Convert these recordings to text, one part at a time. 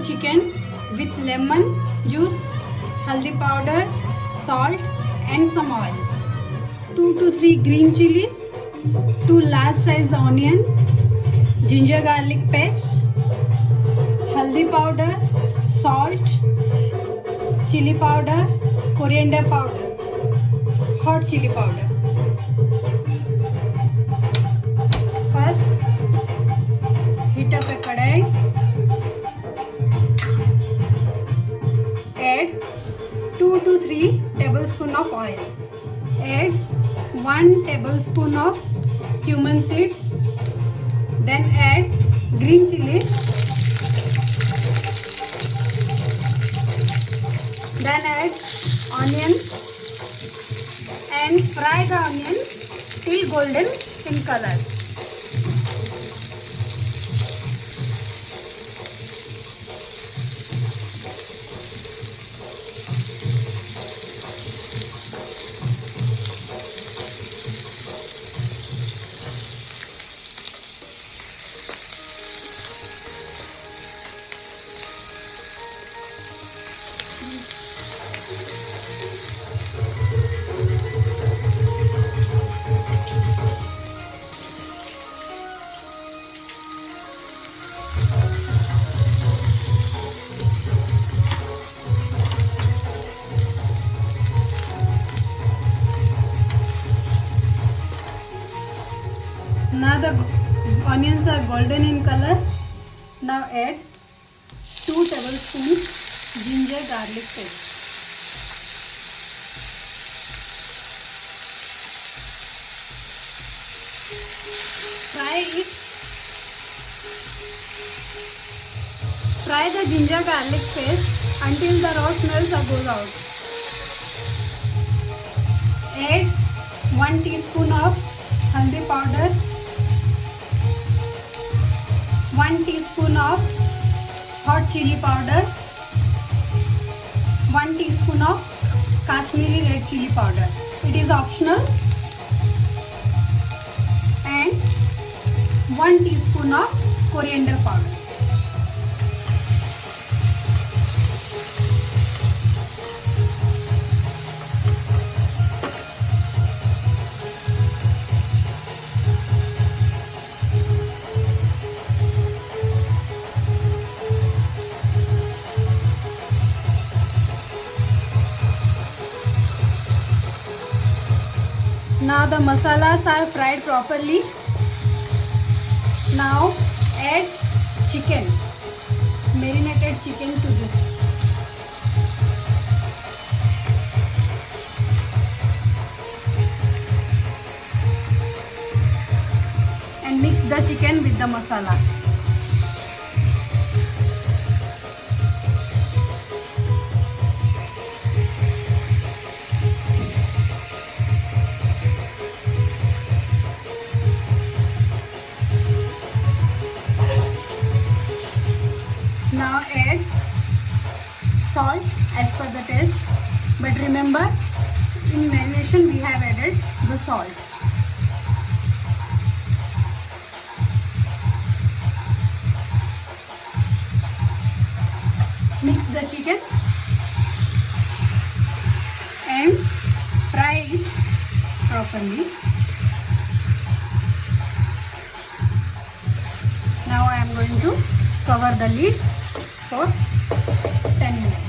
chicken with lemon juice, haldi powder, salt and some oil. 2 to 3 green chilies, 2 large size onion, ginger garlic paste, haldi powder, salt, chili powder, coriander powder, hot chili powder. First, heat up a kadai. Add 2 to 3 tablespoons of oil. Add 1 tablespoon of cumin seeds. Then add green chilies. Then add onion and fry the onion till golden in color. Now the onions are golden in color. Now add 2 tablespoons ginger garlic paste. Fry the ginger garlic paste until the raw smells goes out. Add 1 teaspoon of haldi powder, 1 teaspoon of hot chili powder, 1 teaspoon of Kashmiri red chili powder. It is optional. And 1 teaspoon of coriander powder. Now the masalas are fried properly. Now add chicken, marinated chicken to this. And mix the chicken with the masala. Now add salt as per the taste, but remember in marination we have added the salt. Mix the chicken and fry it properly. Now I am going to cover the lid for 10 minutes.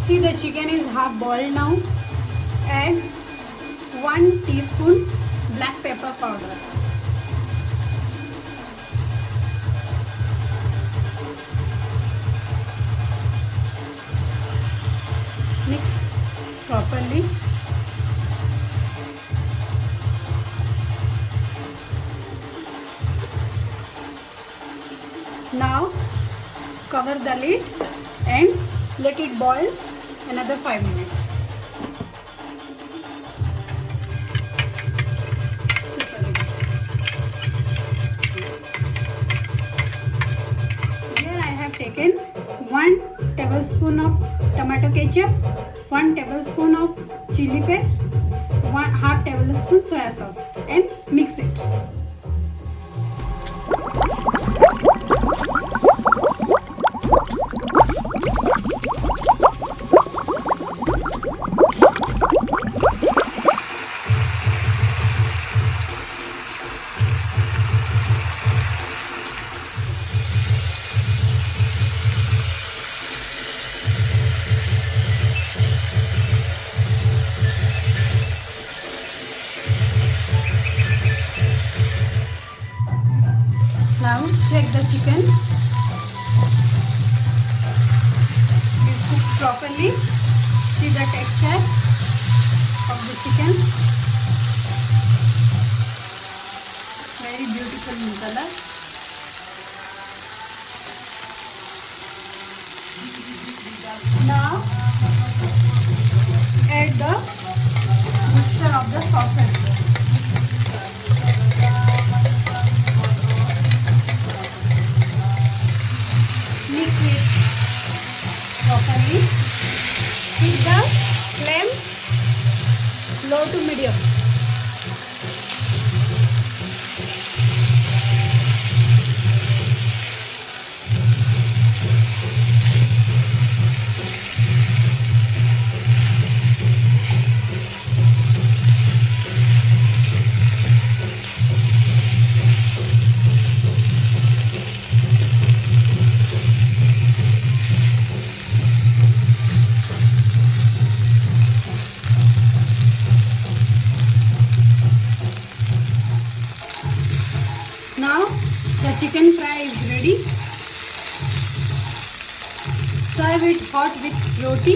See, the chicken is half boiled now. Add 1 teaspoon black pepper powder. Mix properly. cover the lid and let it boil another 5 minutes. Here I have taken 1 tablespoon of tomato ketchup, 1 tablespoon of chili paste, 1/2 tablespoon soya sauce, and mix it. Now check the chicken. It is cooked properly. See the texture of the chicken. Very beautiful in color. Now add the mixture of the sauces. Mix it properly. Keep the flame low to medium. Now the chicken fry is ready. Serve it hot with roti.